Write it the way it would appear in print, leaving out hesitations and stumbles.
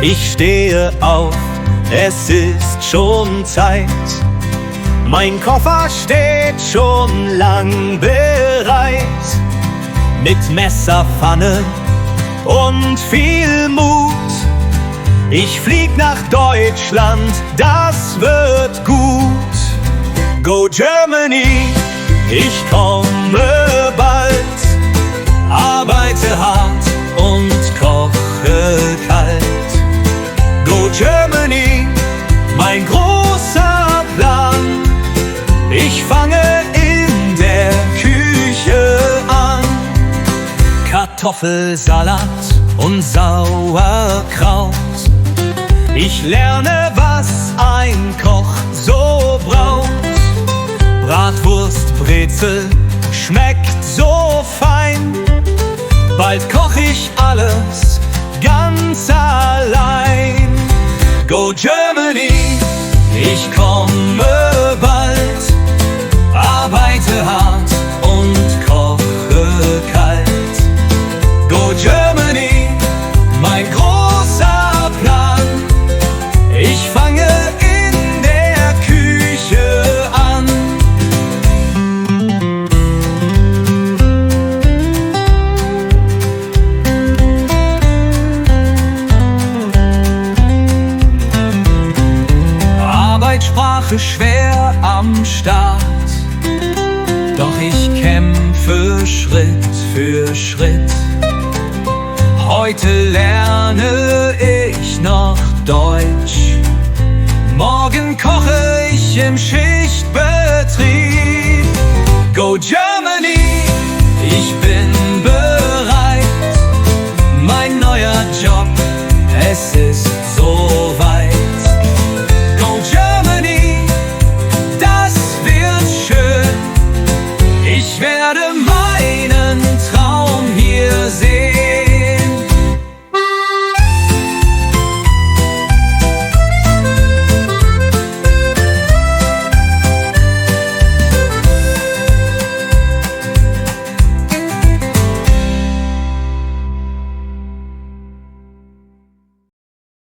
Ich stehe auf, es ist schon Zeit. Mein Koffer steht schon lang bereit. Mit Messer, Pfanne und viel Mut. Ich flieg nach Deutschland, das wird gut. Go Germany, ich komme bald. Arbeite hart und koche kalt. Go Germany, mein großer Plan. Ich fange in der Küche an. Kartoffelsalat und Sauerkraut. Ich lerne, was ein Koch so braucht. Bratwurst, Brezel, schmeckt so fein. Bald koch ich alles ganz allein. Go Germany, ich komme bald. Arbeite hart und koche kalt. Go Germany, mein großer Plan. Ich fange in der Küche an. Arbeitssprache schwer am Start, doch ich kämpfe Schritt für Schritt. Heute lerne ich noch Deutsch. Morgen koche ich im Schichtbetrieb. Go Germany, ich bin